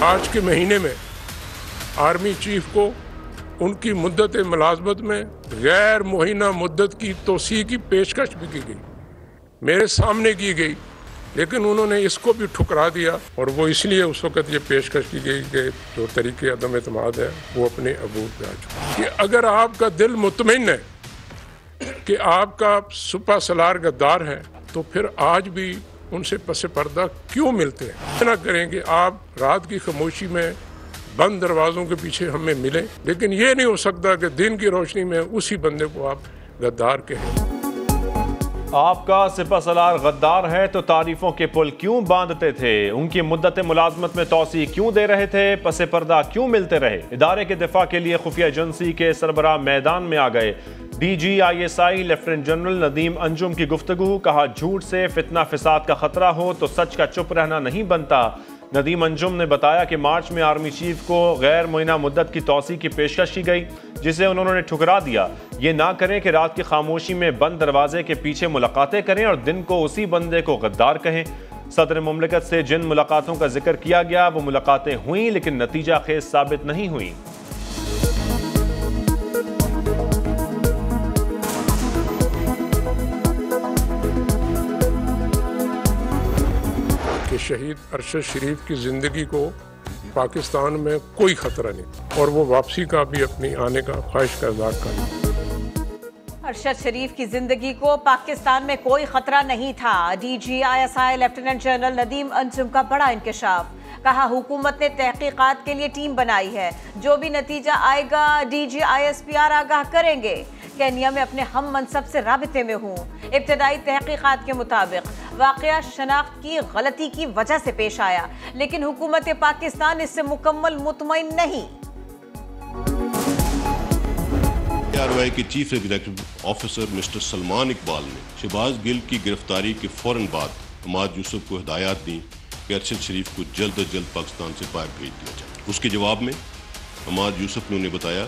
आज के महीने में आर्मी चीफ को उनकी मुद्दत मुलाजमत में गैर मुहिना मुद्दत की तोसी की पेशकश भी की गई, मेरे सामने की गई, लेकिन उन्होंने इसको भी ठुकरा दिया। और वो इसलिए उस वक़्त ये पेशकश की गई कि जो तरीके अदम एतमाद है वो अपने अबूत पे आ चुके कि अगर आपका दिल मुतमईन है कि आपका सुपा सलार गद्दार है तो फिर आज भी उनसे पसे पर्दा क्यों मिलते हैं। ना करें कि आप रात की खामोशी में बंद दरवाजों के पीछे हमें मिले, लेकिन ये नहीं हो सकता कि दिन की रोशनी में उसी बंदे को आप गद्दार कहें। आपका सिपा सलार गद्दार है तो तारीफों के पुल क्यों बांधते थे, उनकी मुद्दत मुलाजमत में तोसी क्यों दे रहे थे, पसे पर्दा क्यों मिलते रहे। इदारे के दिफा के लिए खुफिया एजेंसी के सरबराह मैदान में आ गए। DGISI lieutenant general Nadeem Anjum की गुफ्तगू, कहा झूठ से फितना फिसाद का खतरा हो तो सच का चुप रहना नहीं बनता। नदीम अंजुम ने बताया कि मार्च में आर्मी चीफ को गैर मुइना मुद्दत की तोसी की पेशकश की गई, जिसे उन्होंने ठुकरा दिया। ये ना करें कि रात की खामोशी में बंद दरवाजे के पीछे मुलाकातें करें और दिन को उसी बंदे को गद्दार कहें। सदर मुमलिकत से जिन मुलाकातों का जिक्र किया गया वो मुलाकातें हुई, लेकिन नतीजा खेज साबित नहीं हुई। कि शहीद अरशद शरीफ की ज़िंदगी को पाकिस्तान में कोई ख़तरा नहीं और वो वापसी का भी अपनी आने का ख्वाहिश का इज़हार कर। अरशद शरीफ की जिंदगी को पाकिस्तान में कोई खतरा नहीं था। DGISI lieutenant general Nadeem Anjum का बड़ा इंकशाफ, कहा हुकूमत ने तहकीकात के लिए टीम बनाई है, जो भी नतीजा आएगा DGISPR आगाह करेंगे। केन्या में अपने हम मनसब से राबिते में हूँ। इब्तदाई तहकीकात के मुताबिक वाक़या शनाख्त की गलती की वजह से पेश आया, लेकिन हुकूमत पाकिस्तान इससे मुकम्मल मुतमईन नहीं। PRY के chief executive officer mister Salman Iqbal ने शहबाज गिल की गिरफ्तारी के फौरन बाद हमाद यूसुफ को हिदायत दी कि अरशद शरीफ को जल्द अज जल्द पाकिस्तान से बाहर भेज दिया जाए। उसके जवाब में हमाद यूसुफ ने उन्हें बताया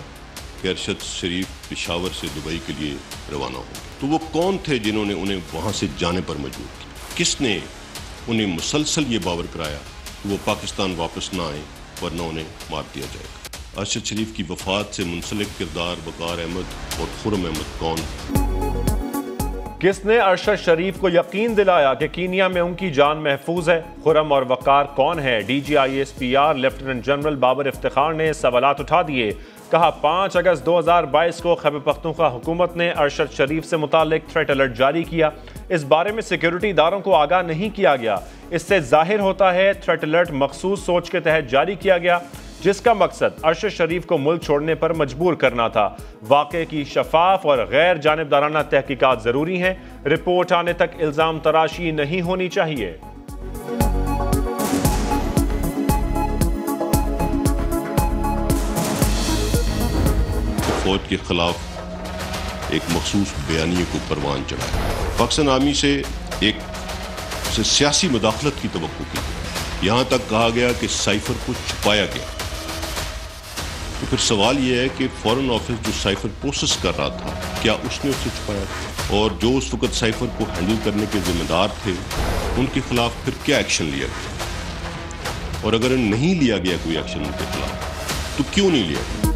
कि अरशद शरीफ पेशावर से दुबई के लिए रवाना होंगे। तो वो कौन थे जिन्होंने उन्हें वहाँ से जाने पर मजबूर किया? किसने उन्हें मुसलसल ये बावर कराया कि वो पाकिस्तान वापस ना आए वरना उन्हें मार दिया जाएगा? अरशद शरीफ की वफात से मुंसलिक किरदार वकार अहमद और खुर्रम अहमद कौन? किसने अरशद शरीफ को यकीन दिलाया कि कीनिया में उनकी जान महफूज है? खुर्रम और वकार कौन है? DGISPR lieutenant general Babar Iftikhar ने सवालात उठा दिए। कहा 5 अगस्त 2022 को खैबर पख्तूनख्वा हुकूमत ने अरशद शरीफ से मुतालिक थ्रेट अलर्ट जारी किया। इस बारे में सिक्योरिटी इदारों को आगाह नहीं किया गया। इससे जाहिर होता है थ्रेट अलर्ट मखसूस सोच के तहत जारी किया गया, जिसका मकसद अरशद शरीफ को मुल्क छोड़ने पर मजबूर करना था। वाक़े की शफाफ और गैर जानिबदाराना तहकीकात ज़रूरी हैं। रिपोर्ट आने तक इल्ज़ाम तराशी नहीं होनी चाहिए। फौज के खिलाफ एक मखसूस बयानिए को परवान चढ़ाया। पाकिस्तान आर्मी से सियासी मुदाखलत की तवक्को की। यहाँ तक कहा गया कि साइफर को छुपाया गया। तो फिर सवाल यह है कि फॉरेन ऑफिस जो साइफर प्रोसेस कर रहा था, क्या उसने उसे छुपाया? और जो उस वक्त साइफर को हैंडल करने के जिम्मेदार थे, उनके खिलाफ फिर क्या एक्शन लिया गया? और अगर नहीं लिया गया कोई एक्शन उनके खिलाफ, तो क्यों नहीं लिया गया?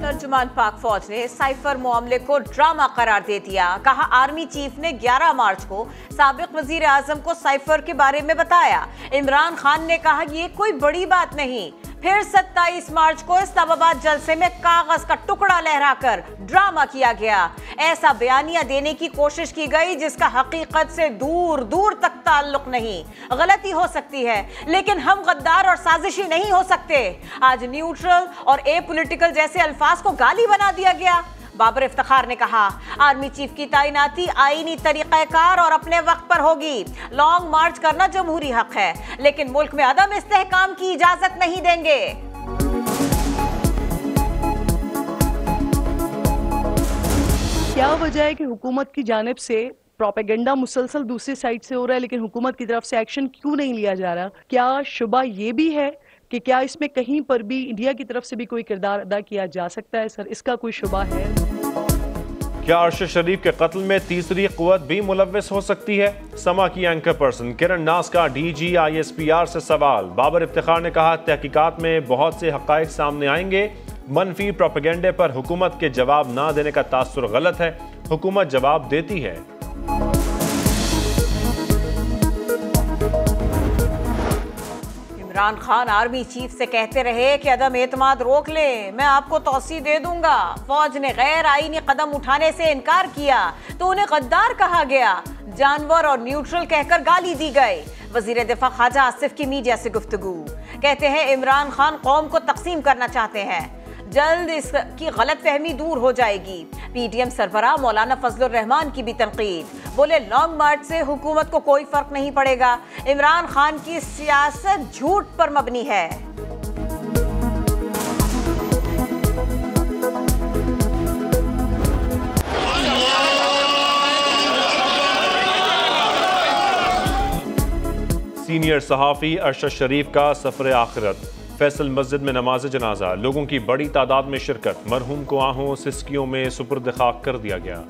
तर्जुमान पाक फौज ने साइफर मामले को ड्रामा करार दे दिया। कहा आर्मी चीफ ने 11 मार्च को साबिक वजीर आजम को साइफर के बारे में बताया। इमरान खान ने कहा ये कोई बड़ी बात नहीं। फिर 27 मार्च को इस्लामाबाद जलसे में कागज का टुकड़ा लहराकर ड्रामा किया गया। ऐसा बयानिया देने की कोशिश की गई जिसका हकीकत से दूर दूर तक ताल्लुक नहीं। गलती हो सकती है, लेकिन हम गद्दार और साजिशी नहीं हो सकते। आज न्यूट्रल और एपॉलिटिकल जैसे अल्फाज को गाली बना दिया गया। बाबर इफ्तिखार ने कहा आर्मी चीफ की तैनाती आईनी तरीक़ाकार और अपने वक्त पर होगी। लॉन्ग मार्च करना जमहूरी हक है, लेकिन मुल्क में अदम इस्तेहकाम की इजाजत नहीं देंगे। क्या वजह है कि हुकूमत की जानिब से प्रोपेगेंडा मुसलसल दूसरी साइड से हो रहा है, लेकिन हुकूमत की तरफ से एक्शन क्यों नहीं लिया जा रहा? क्या शुबा ये भी है कि क्या इसमें कहीं पर भी इंडिया की तरफ से भी कोई किरदार अदा किया जा सकता है? सर, इसका कोई शुबा है? क्या अरशद शरीफ के कत्ल में तीसरी कुव्वत भी मुलव्वस हो सकती है? समा की एंकर पर्सन किरण नास का DG ISPR से सवाल। बाबर इफ्तिखार ने कहा तहकीकात में बहुत से हक़ाइक़ सामने आएंगे। मनफी प्रोपेगेंडे पर हुकूमत के जवाब ना देने का तासुर गलत है, हुकूमत जवाब देती है। इमरान खान आर्मी चीफ से कहते रहे कि अदम एतमाद रोक ले, मैं आपको तौसी दे दूंगा। फौज ने गैर आईनी कदम उठाने से इनकार किया तो उन्हें गद्दार कहा गया, जानवर और न्यूट्रल कहकर गाली दी गई। वजीर दिफा ख्वाजा आसिफ की मीडिया से गुफ्तगू, कहते हैं इमरान खान कौम को तकसीम करना चाहते हैं, जल्द इसकी गलतफहमी दूर हो जाएगी। PTM सरबराह मौलाना फजलुर रहमान की भी तनकीद, बोले लॉन्ग मार्च से हुकूमत को कोई फर्क नहीं पड़ेगा, इमरान खान की सियासत झूठ पर मबनी है। सीनियर सहाफ़ी अरशद शरीफ का सफ़र आखिरत। फैसल मस्जिद में नमाज जनाजा, लोगों की बड़ी तादाद में शिरकत। मरहूम को आहों सिस्कियों में सुपुर्द खाक कर दिया गया।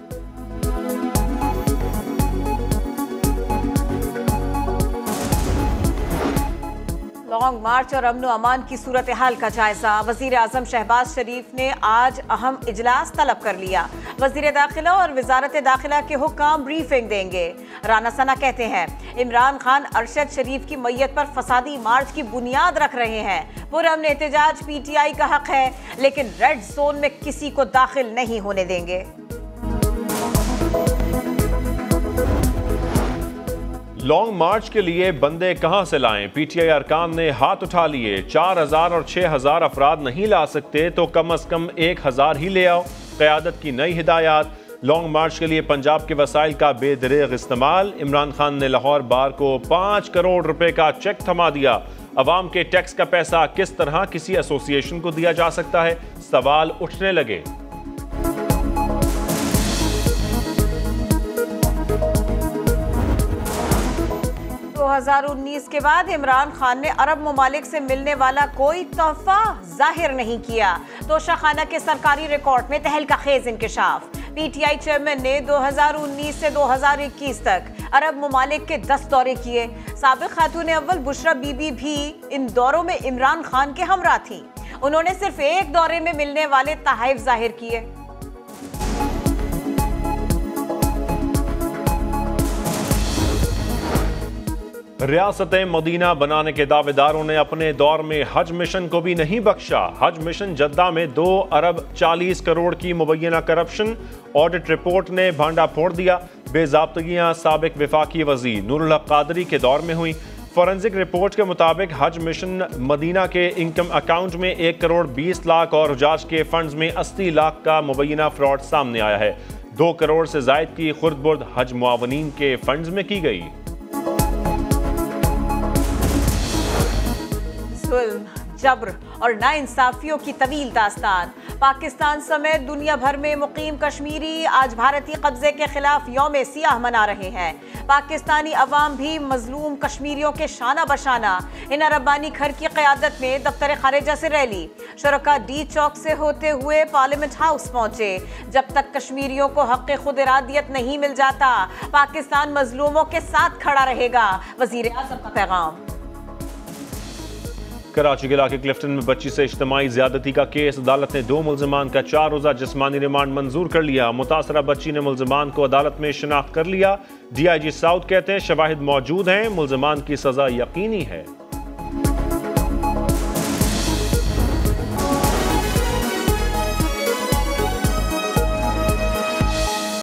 लॉन्ग मार्च और अमन अमान की सूरत हाल का जायजा। वजीर आजम शहबाज शरीफ ने आज अहम इजलास तलब कर लिया। वजीर दाखिला और वजारत दाखिला के हुक्काम ब्रीफिंग देंगे। राना सना कहते हैं इमरान खान अरशद शरीफ की मैयत पर फसादी मार्च की बुनियाद रख रहे हैं। पुरअमन एहतजाज PTI का हक है, लेकिन रेड जोन में किसी को दाखिल नहीं होने देंगे। लॉन्ग मार्च के लिए बंदे कहां से लाएं? PTI अरकान ने हाथ उठा लिए। 4000 और 6000 अफराद नहीं ला सकते तो कम अज कम 1000 ही ले आओ। क़यादत की नई हिदायत। लॉन्ग मार्च के लिए पंजाब के वसाइल का बेदरेग इस्तेमाल। इमरान खान ने लाहौर बार को 5 करोड़ रुपए का चेक थमा दिया। अवाम के टैक्स का पैसा किस तरह किसी एसोसिएशन को दिया जा सकता है? सवाल उठने लगे। 2019 के बाद इमरान खान ने अरब ममालिक से मिलने वाला कोई तोहफा जाहिर नहीं किया। तोशाखाना के सरकारी रिकॉर्ड में तहलका खेज इंकशाफ। PTI चेयरमैन ने 2019 से 2021 तक अरब ममालिक के 10 दौरे किए। साबिक खातून अव्वल बुशरा बीबी भी इन दौरों में इमरान खान के हमरा थी। उन्होंने सिर्फ एक दौरे में मिलने वाले तहाइफ जाहिर किए। रियासत मदीना बनाने के दावेदारों ने अपने दौर में हज मिशन को भी नहीं बख्शा। हज मिशन जद्दा में 2 अरब 40 करोड़ की मुबैना करप्शन। ऑडिट रिपोर्ट ने भांडा फोड़ दिया। बेज़ाब्तगियां साबिक वफाकी वज़ीर नूरुल हक कादरी के दौर में हुई। फॉरेंसिक रिपोर्ट के मुताबिक हज मिशन मदीना के इनकम अकाउंट में 1 करोड़ 20 लाख और हुजाज के फंड्स में 80 लाख का मुबैना फ्रॉड सामने आया है। 2 करोड़ से जायद की खुर्द-बुर्द हज मुआवनीन के फंड्स में की गई। जब्र और नाइंसाफियों की तवील दास्तान। पाकिस्तान समेत दुनिया भर में मुकीम कश्मीरी आज भारतीय कब्जे के खिलाफ यौम सियाह मना रहे हैं। पाकिस्तानी अवाम भी मजलूम कश्मीरियों के शाना बशाना। इन रब्बानी खर की क़यादत में दफ्तर खारिजा से रैली। शुरका D चौक से होते हुए पार्लियामेंट हाउस पहुंचे। जब तक कश्मीरियों को हक़ खुद इरादियत नहीं मिल जाता, पाकिस्तान मजलूमों के साथ खड़ा रहेगा। वज़ीर आज़म का पैगाम। कराची के इलाके क्लिफ्टन में बच्ची से इज्तिमाई ज्यादती का केस। अदालत ने 2 मुल्ज़िमान का 4 रोज़ा जिस्मानी रिमांड मंजूर कर लिया। मुतासरा बच्ची ने मुल्ज़िमान को अदालत में शिनाख्त कर लिया। DIG साउथ कहते हैं शवाहिद मौजूद हैं, मुल्ज़िमान की सजा यकीनी है।